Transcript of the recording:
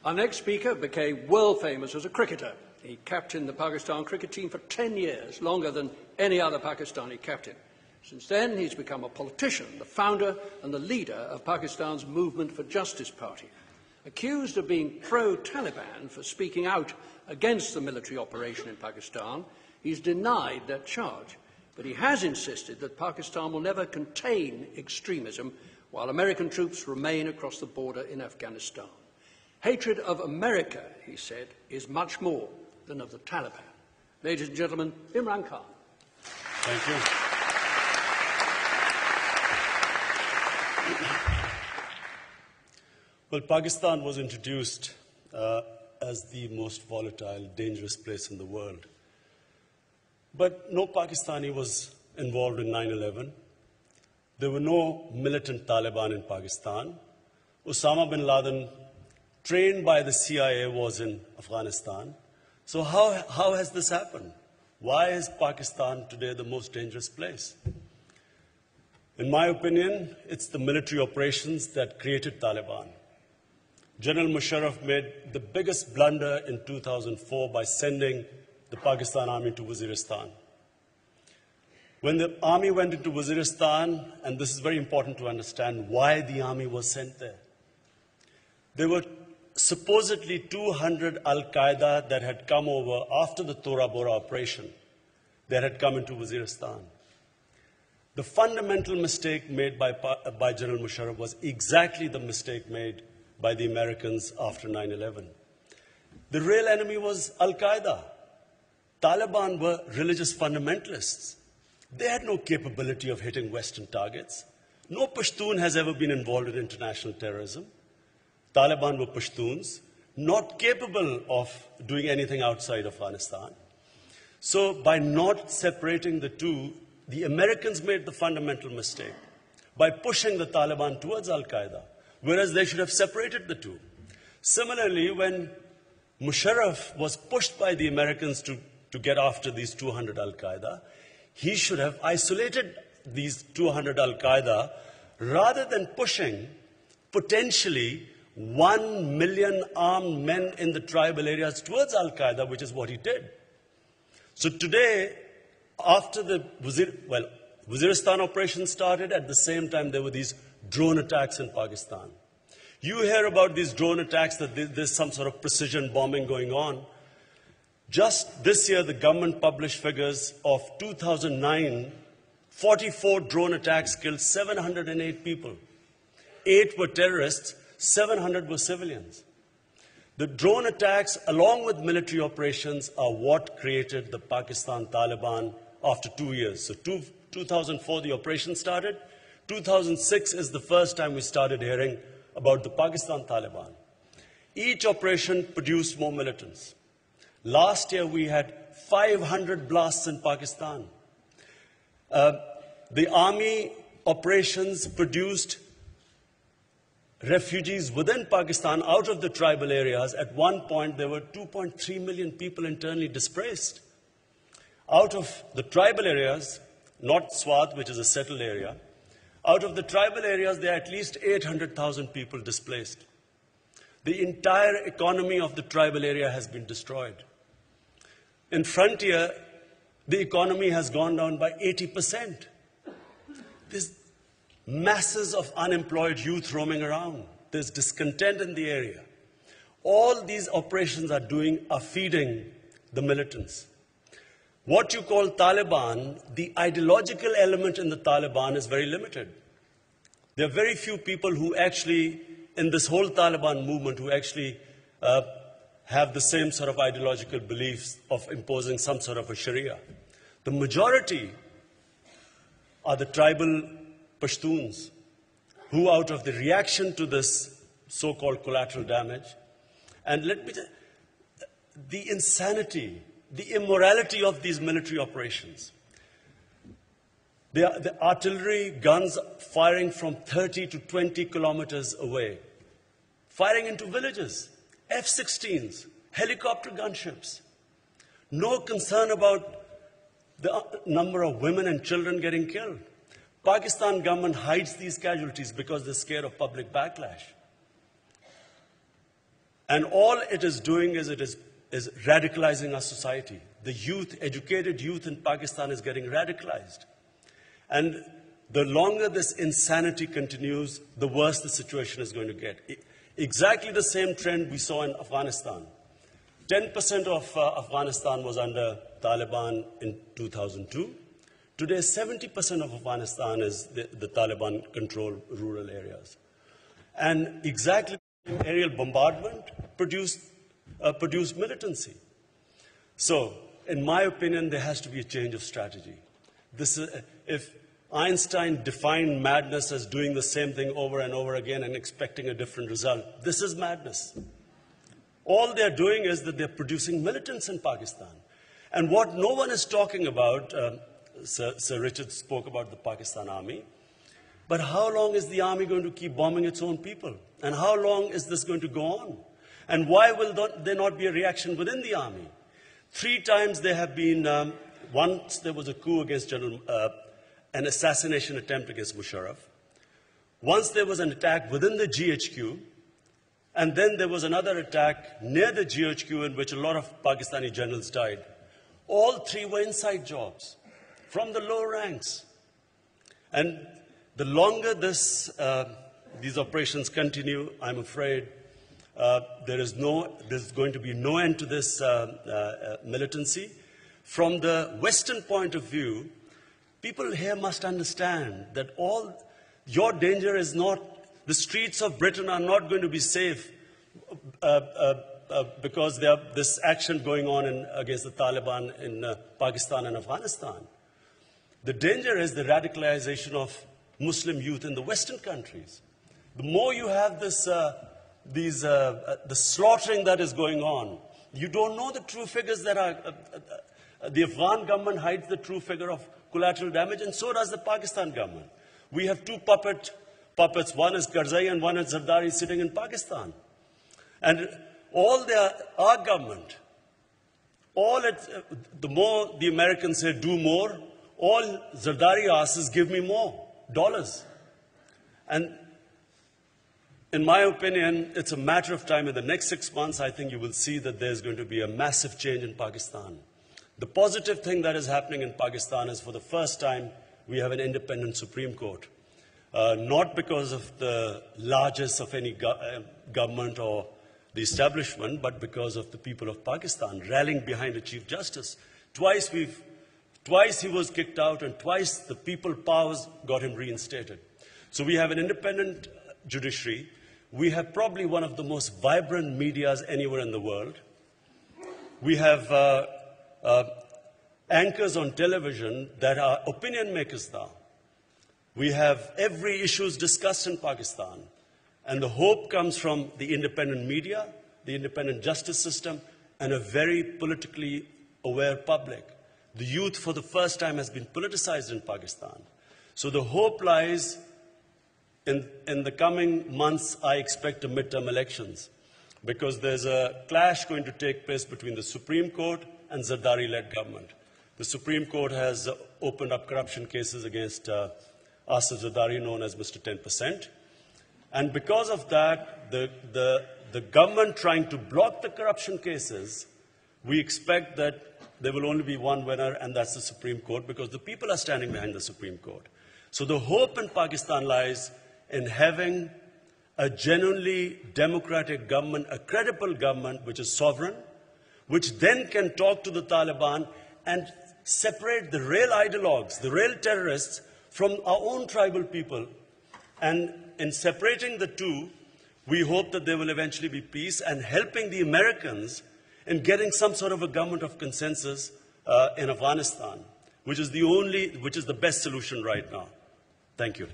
Our next speaker became world famous as a cricketer. He captained the Pakistan cricket team for 10 years, longer than any other Pakistani captain. Since then, he's become a politician, the founder and the leader of Pakistan's Movement for Justice Party. Accused of being pro-Taliban for speaking out against the military operation in Pakistan, he's denied that charge. But he has insisted that Pakistan will never contain extremism while American troops remain across the border in Afghanistan. Hatred of America, he said, is much more than of the Taliban. Ladies and gentlemen, Imran Khan. Thank you. Well, Pakistan was introduced as the most volatile, dangerous place in the world. But no Pakistani was involved in 9/11. There were no militant Taliban in Pakistan. Osama bin Laden, trained by the CIA, was in Afghanistan. So how has this happened? Why is Pakistan today the most dangerous place? In my opinion, it's the military operations that created Taliban. General Musharraf made the biggest blunder in 2004 by sending the Pakistan army to Waziristan. When the army went into Waziristan, and this is very important to understand why the army was sent there, there were supposedly 200 Al-Qaeda that had come over after the Tora Bora operation that had come into Waziristan. The fundamental mistake made by General Musharraf was exactly the mistake made by the Americans after 9/11. The real enemy was Al-Qaeda. Taliban were religious fundamentalists. They had no capability of hitting Western targets. No Pashtun has ever been involved in international terrorism. Taliban were Pashtuns, not capable of doing anything outside Afghanistan. So by not separating the two, the Americans made the fundamental mistake by pushing the Taliban towards Al-Qaeda, whereas they should have separated the two. Similarly, when Musharraf was pushed by the Americans to get after these 200 Al-Qaeda, he should have isolated these 200 Al-Qaeda rather than pushing potentially 1 million armed men in the tribal areas towards Al-Qaeda, which is what he did. So today, after the Waziristan operation started, at the same time there were these drone attacks in Pakistan. You hear about these drone attacks, that there's some sort of precision bombing going on. Just this year, the government published figures of 2009, 44 drone attacks killed 708 people. 8 were terrorists, 700 were civilians. The drone attacks, along with military operations, are what created the Pakistan Taliban after 2 years. So 2004, the operation started. 2006 is the first time we started hearing about the Pakistan Taliban. Each operation produced more militants. Last year, we had 500 blasts in Pakistan. The army operations produced refugees within Pakistan out of the tribal areas. At one point, there were 2.3 million people internally displaced. Out of the tribal areas, not Swat, which is a settled area, out of the tribal areas, there are at least 800,000 people displaced. The entire economy of the tribal area has been destroyed. In frontier, the economy has gone down by 80%. There's masses of unemployed youth roaming around. There's discontent in the area. All these operations are feeding the militants. What you call Taliban, the ideological element in the Taliban is very limited. There are very few people who actually, in this whole Taliban movement, who actually have the same sort of ideological beliefs of imposing some sort of a Sharia. The majority are the tribal Pashtuns, who out of the reaction to this so-called collateral damage, and let me tell you, the insanity, the immorality of these military operations. The artillery guns firing from 30 to 20 kilometers away, firing into villages, F-16s, helicopter gunships. No concern about the number of women and children getting killed. Pakistan government hides these casualties because they're scared of public backlash. And all it is doing is is radicalizing our society. The youth, educated youth in Pakistan is getting radicalized. And the longer this insanity continues, the worse the situation is going to get. Exactly the same trend we saw in Afghanistan. 10% of Afghanistan was under Taliban in 2002. Today, 70% of Afghanistan is the Taliban-controlled rural areas. And exactly aerial bombardment produced militancy. So, in my opinion, there has to be a change of strategy. If Einstein defined madness as doing the same thing over and over again and expecting a different result, this is madness. All they're doing is that they're producing militants in Pakistan. And what no one is talking about, Sir Richard spoke about the Pakistan army, but how long is the army going to keep bombing its own people? And how long is this going to go on? And why will there not be a reaction within the army? 3 times there have been, once there was a coup against an assassination attempt against Musharraf. Once there was an attack within the GHQ, and then there was another attack near the GHQ in which a lot of Pakistani generals died. All 3 were inside jobs from the low ranks. And the longer these operations continue, I'm afraid there's going to be no end to this militancy. From the Western point of view, people here must understand that your danger is not, the streets of Britain are not going to be safe because there this action going on against the Taliban in Pakistan and Afghanistan. The danger is the radicalization of Muslim youth in the Western countries. The more you have the slaughtering that is going on, you don't know the true figures that are, the Afghan government hides the true figure of collateral damage, and so does the Pakistan government. We have 2 puppets, one is Karzai and one is Zardari sitting in Pakistan. And our government, the more the Americans say do more, all Zardari asks is give me more dollars. And in my opinion, it's a matter of time. In the next 6 months, I think you will see that there's going to be a massive change in Pakistan. The positive thing that is happening in Pakistan is for the first time, we have an independent Supreme Court. Not because of the largesse of any government or the establishment, but because of the people of Pakistan rallying behind a Chief Justice. Twice he was kicked out, and twice the people powers got him reinstated. So we have an independent judiciary. We have probably one of the most vibrant medias anywhere in the world. We have anchors on television that are opinion makers now. We have every issue discussed in Pakistan. And the hope comes from the independent media, the independent justice system, and a very politically aware public. The youth, for the first time, has been politicized in Pakistan. So the hope lies in the coming months. I expect a midterm elections, because there's a clash going to take place between the Supreme Court and Zardari-led government. The Supreme Court has opened up corruption cases against Asif Zardari, known as Mr. 10%. And because of that, the government trying to block the corruption cases, we expect that there will only be one winner, and that's the Supreme Court, because the people are standing behind the Supreme Court. So the hope in Pakistan lies in having a genuinely democratic government, a credible government which is sovereign, which then can talk to the Taliban and separate the real ideologues, the real terrorists, from our own tribal people. And in separating the two, we hope that there will eventually be peace, and helping the Americans in getting some sort of a government of consensus in Afghanistan, which is the best solution right now. Thank you.